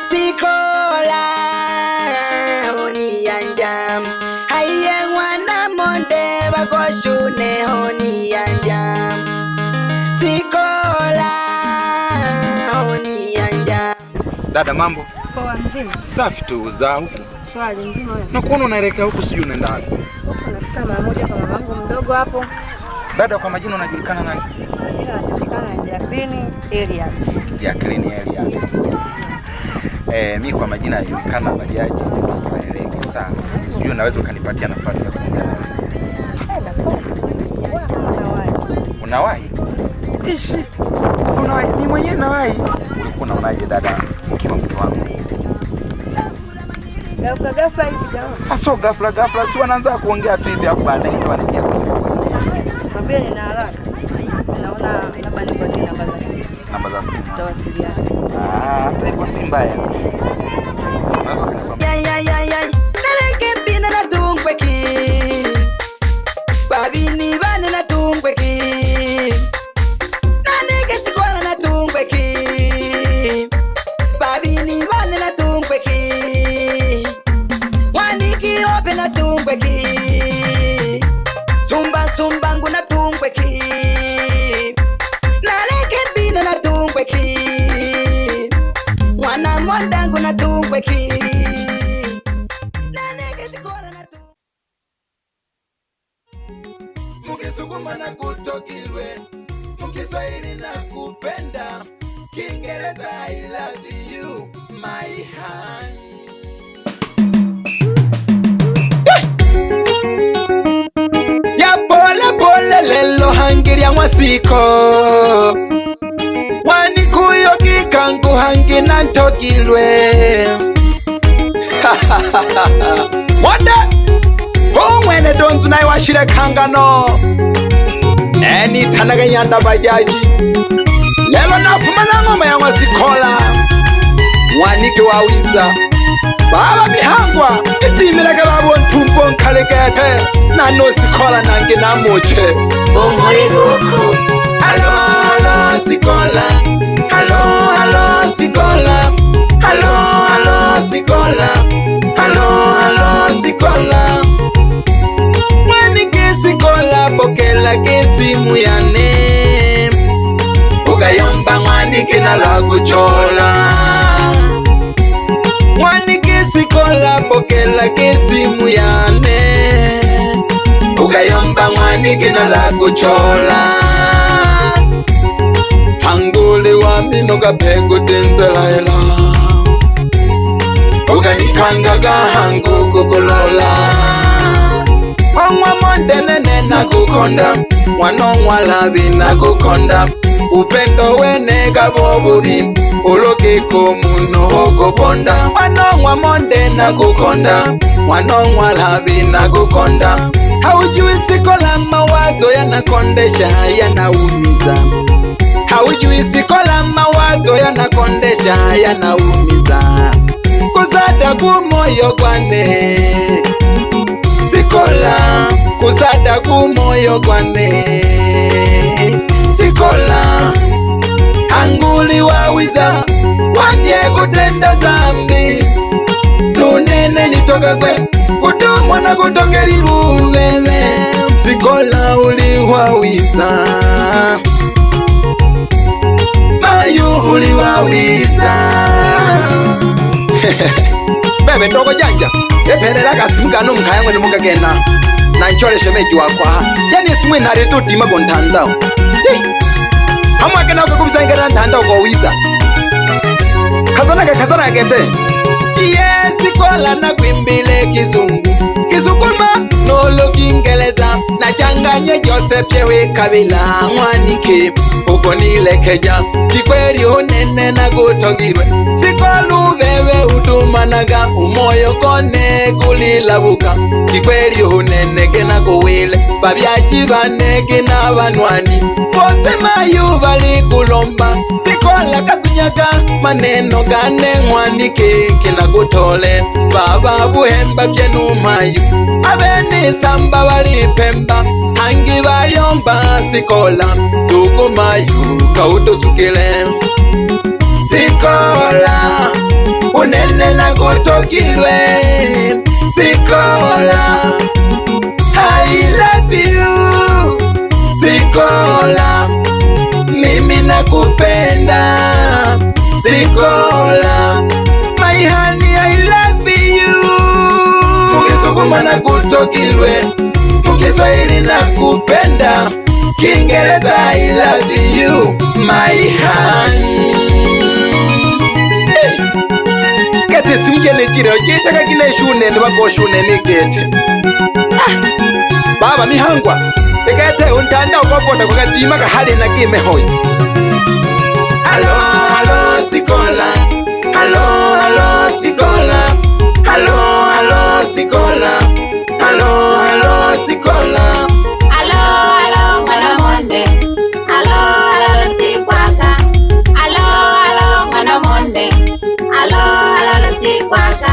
Sikola honi yanjam haye wana monde bakoshune honi yanjam Sikola honi yanjam. Dada, mambo? Poa, mzima. Safi tu, za huku? Swali mzima wewe. Na kuona unaelekea huku, sijui unaenda wapi? Huko nafika mara moja kwa mamangu mdogo hapo. Dada, kwa majina unajulikana nani? Anajulikana Jacqueline Elias. Jacqueline Elias. Mimi kwa majina najulikana Bajaji Maelenge sana. Sijui unaweza ukanipatia nafasi ya kuongea nawe? Unawahi? Ishi. Sasa unawahi? Ni mwenyewe nawahi. Ulikuwa unaonaje dada mkiwa mtu wangu? Ghafla hivi jamaa. Sio ghafla, si wanaanza kuongea tu hivi hapo baadaye ndio wanatia kwa. Mwambie nina haraka. Naona labda nipatie namba za simu. Tawasiliana. Hata iko si mbaya. Naleke pina na tungweki babini bane na tungweki naneke sikola na tungweki babini bane na tungweki waniki ope na tungweki sumba ngu na tungweki naleke pina na tungweki wana mondangu na tungweki. Mukisukuma na kutokilwe, Mukiswahili na kupenda, Kiingereza I love you my honey. Ya pole lelo hangiri ya mwasiko, wanikuyo kikangu hangi na ntokilwe. Wanda Mwene donzu na iwashire kangano Eni tanaga nyanda Bajaji Lelo na fumana ngoma ya mwasikola Wanike wawiza Baba mihangwa Itimileke babu ntumbo nkalegete Na no sikola nange na moche Bongore boko Halo sikola Halo sikola Halo sikola Halo sikola Sikola pokela kesimu yane Ukayomba mwanike na lakuchola Mwanike sikola pokela kesimu yane Ukayomba mwanike na lakuchola Hangule wa mino kapengu tenzela ela Ukanikangaga hangu kukolola Mwa mondenene na kukonda Mwanongwa labi na kukonda Upendo wene kaboburi Ulokiko muno okobonda Mwanongwa monde na kukonda Mwanongwa labi na kukonda Haujui sikola mawazo yanakondesha yanaumiza Haujui sikola mawazo yanakondesha yanaumiza Kuzada kumoyo kwane Sikola, kuzada kumoyo kwane Sikola, anguli wawiza Wanye kutenda zambi Lunene nitoka kwe Kutumwa na kutokeri lunene Sikola uli wawiza Mayu uli wawiza Bebe ndogo janja Eperera kasimu kano mkayangwe ni munga gena Na nchole shemeji wakwa Yani simwe na reto dima kwa ntandao Hamu wake na ukakubisa ingera ntandao kwa wiza Kazana gete Sikola na kwimbile kizungu Kizukuma nolo Kiingereza Na changanye Joseph Yewe Kabila Mwanike uko nilekeja Kikweli honene na kutogirwe Sikolu vewe utumanaga Umoyo kone kulilabuka Kikweli honene gena kuwile Babyaji banege na banwani Bote mayu bali kulomba Sikola katunyaga Maneno gane Mwanike kina kutole Baba buhemba byenu mayu Abeni samba bali pemba Hangi bayomba sikola Tuko mayu kauto sukile kutokilwe Sikola, I love you Sikola, mimi nakupenda Sikola, my honey I love you. Mukisukuma na kutokilwe, Mukiswahili nakupenda, Kiingereza I love you my honey. Kete simke nekire ojitaka kile shune ndibako shune nikete. Baba mihangwa ekete untanda ukopota kukatima kahali na kime hoyo. Hello hello Sikola, hello hello Sikola, hello hello Sikola, hello hello Sikola, hello hello ngwana monde, hello hello Chikwaka, hello hello ngwana monde, hello hello Chikwaka.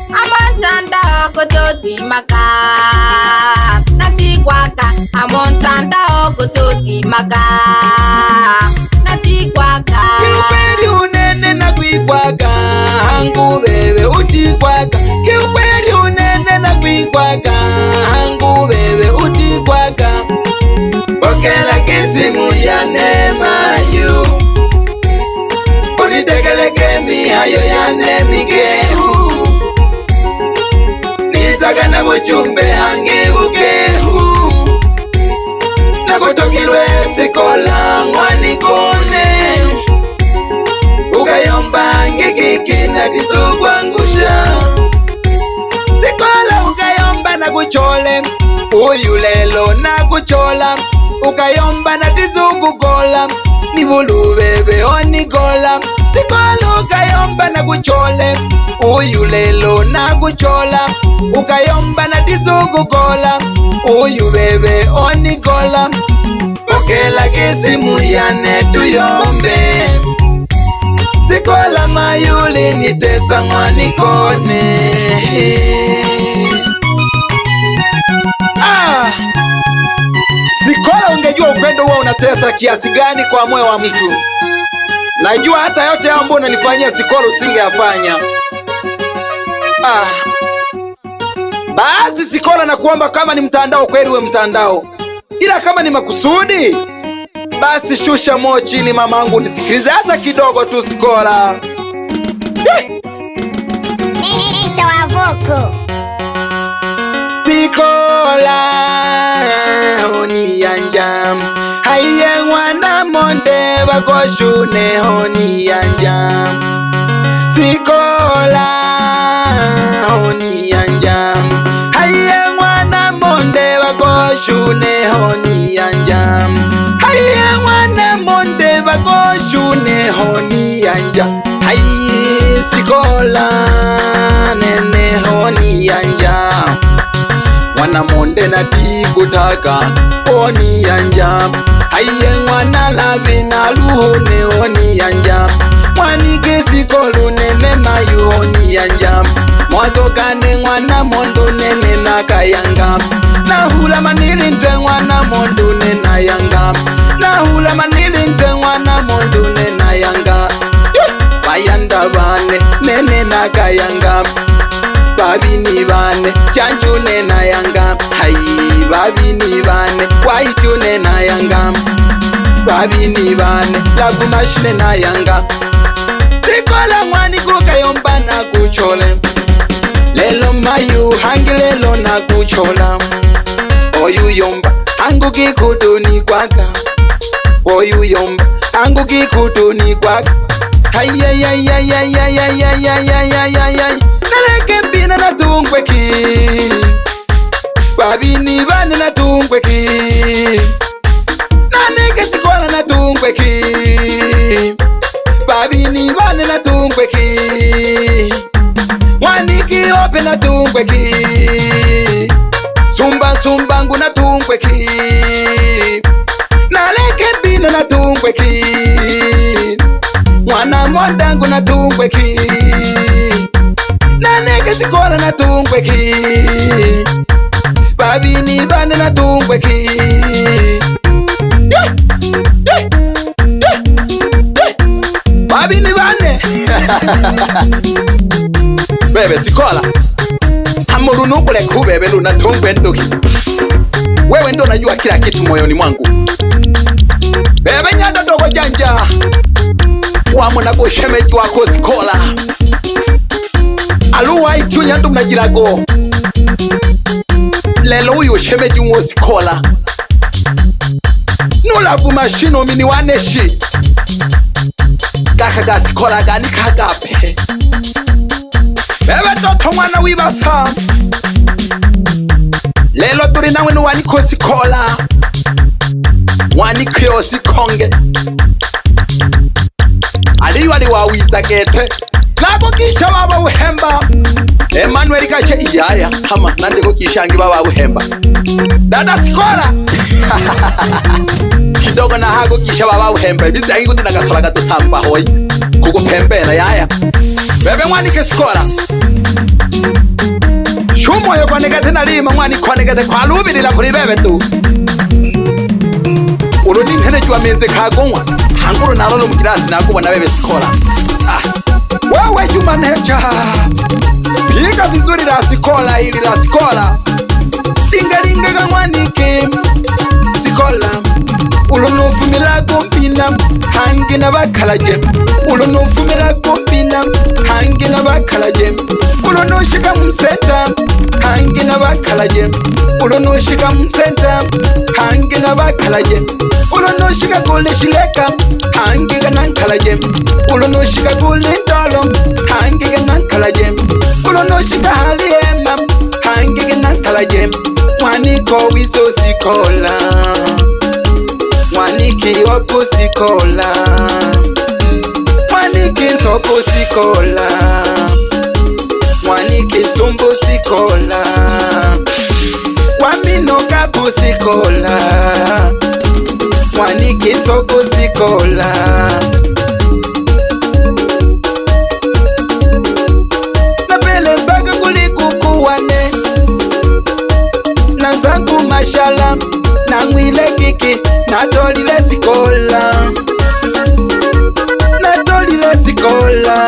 Amontanda okototi maka na Chikwaka, amontanda okototi maka na Chikwaka. Kiukweli unene na kuikwaka hangu wewe utikwaka, kiukweli unene na kuikwaka hangu wewe utikwaka. Pokela kisimu ya Neema yu, unitekeleke mihayo ya nemigehu, nizaga na bujumbe hangi bugehu, na kutokilwe Sikola ngwanikone, ukayomba ngekiki na tisugwangusha. Sikola ukayomba na kuchole, uyu lelo na kuchola, ukayomba na tizugugola, nibulu bebe onigola. Sikola ukayomba na kuchole, uyu lelo na kuchola, ukayomba na tizugugola, uyu bebe onigola. Pokela kisimu ya netu yombe, Sikola mayuli nitesa ngwanikone. Sikola ungejua upendo huo unatesa kiasi gani kwa moyo wa mtu. Najua hata yote ambayo unanifanyia Sikola usingeyafanya. Basi Sikola nakuomba, kama ni mtandao kweli uwe mtandao, ila kama ni makusudi basi shusha moyo chini mamangu, nisikilize hata kidogo tu Sikola. Nicho wavoko Sikola honi yanja, haiye mwana monde bakoshune honi yanja. Sikola honi yanja, haiye mwana monde bakoshune honi yanja, haiye mwana monde bakoshune honi yanja. Hai Sikola nene honi yanja, mwana monde na tikutaka honi yanja. Haiye mwana labi na luhune honi yanja, mwanike Sikolu nene mayu honi yanja. Mwazo kane mwana mondo nene na kayanga, na hula manili ntwe mwana mondo nena yanga, na hula manili ntwe mwana mondo nena yanga. Bayanda bane nene na kayanga, babini bane chanchu nena yanga. Hai babini bane waichu nena yanga, babini bane lagumashine na yanga. Sikola mwani kukayomba na kuchole, lelo mayu hangi lelo na kuchola. Oyu yomba hangu kikutuni kwaka, oyu yomba hangu kikutuni kwaka. Hayayayayayayayayayayayayayay, naleke mbina na tungwe ki, babini bane na tungwe ki, naneke Sikola na tungwe ki, babini bane na tungwe ki, mwaniki ope na tungwe ki, sumba sumbangu na tungwe ki, naleke mbina na tungwe ki, mwana mondangu na tungwe ki, naneke Sikola na tungwe ki, babini bane na tungwe ki. Babini bane bebe sikola hamuru nukule kubebe luna tungwe nduki. Wewe ndo najua kila kitu moyoni mwangu. Bebe nyanda dogo janja wamuna kushemeji wako sikola aluwa itu nyandu mnajirago lelo uyu shemeji uwo sikola nulavu mashino mini waneshi gaka ga sikola gani kagape. Bebe toto mwana wibasa lelo turi nawe nuwaniko sikola wanikyo sikonge aliyo aliwawiza gete nako kisha baba uhemba Emmanuel kache iyaya hama nandiko kishangi baba uhemba dada sikola kidogo na hago kisha baba uhemba biza ingo ndinagasola gato samba hoyi kukupembera yaya bebe mwanike sikola shumo yo kwanegete nalima mwani kwanegete kwa lubirira kuri bebe tu uruni ntene jwa menze kagomwa hanguru narolo mu kirasi nakubona bebe sikola. Wewe Juma Nature piga vizuri la sikola hili la sikola tingalinga gamwanike sikola ulonofumila gompina hangi na bakalaje ulonofumila gompina hangi na bakalaje ulonoshika msenta hangi na bakalaje ulonoshika msenta hangi na bakalaje ulonoshika kule shileka hangi ganankalaje ulonoshika kule ndolo hangi ganankalaje ulonoshika haliema hangi ganankalaje mwaniko wizo sikola mwaniki opo sikola mwaniki sopo sikola mwaniki sombo sikola wamino kapo sikola mwaniki sopo sikola. Napele mpaka kulikukuwane na zangu mashala na mwile kiki natolile sikola natolile sikola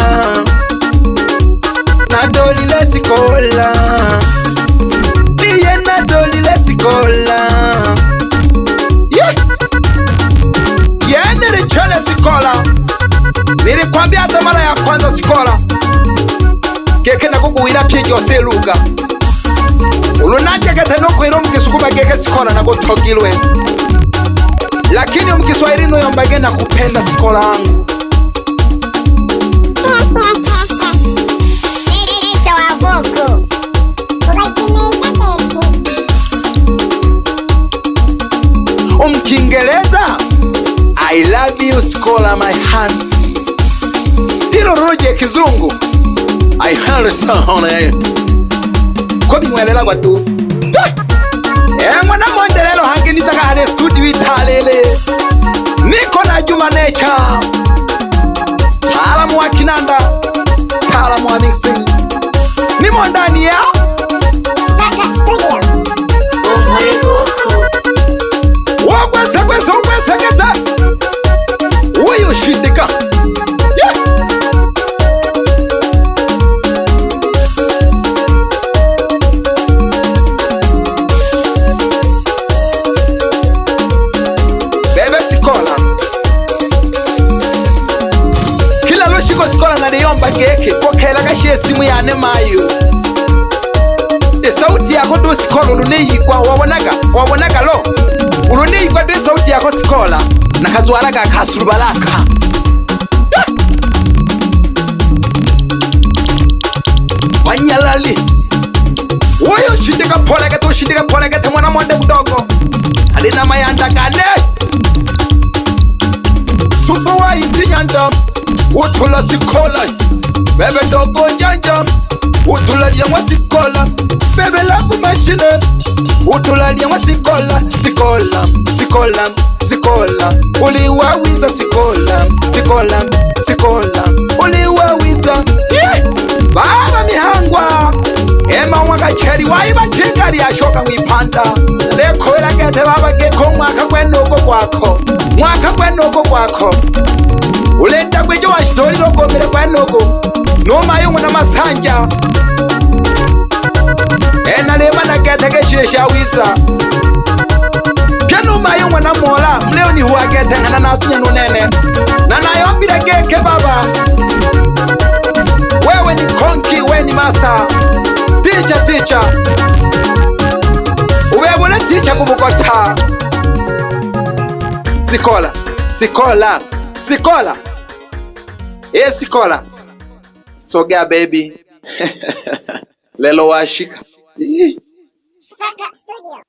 natolile sikola niye natolile sikola nilichole sikola nilikwambia hata mara ya kwanza sikola keke na kukuwira pye jose luga ulunanje kete no kwiro mkisukuba keke sikola na kutogilwe lakini mkiswahili no yombage na kupenda sikola yangu. Kiingereza I love you sikola my hand. Tiro roje kizungu I heard sound kwa bimwelela kwa tu mwana mondelelo hangi nitaka hale studio italele niko na Juma Nature taalamu wa kinanda taalamu wa mixing nimo ndani ya Saka Studio. Seketa uyu shindika bebe sikola kila loshiko sikola naliyomba geke kokela gashiye simu yane mayo sauti yako do sikola uluniyigwa wabonaga lo uluniyigwa do sauti yako sikola nakazwaraga kasurubalaka wanyalali uyo shindika polagete mwana mwande mdogo alina mayanda gane supo wa indi nyanda utula sikola bebe dogo janja utulalia mwa sikola bebe lafu mashine utulalia mwa sikola sikola sikola sikola uliwawiza sikola sikola sikola uliwawiza baba mihangwa ema wakacheri waiba chingari yashoka mwipanda lekoela gete baba geko mwaka kwenogo kwako ulenda kwejo washitoli logomere kwenogo noma yungu na masanja mwenye shawisa piano mayo mwana mola mleo ni huagete ngana na tunya nunene na nayombile keke baba. Wewe ni konki, wewe ni master. Teacher uwebule teacher kubukota. Sikola Sikola sogea baby. Lelo washika Saka Studio.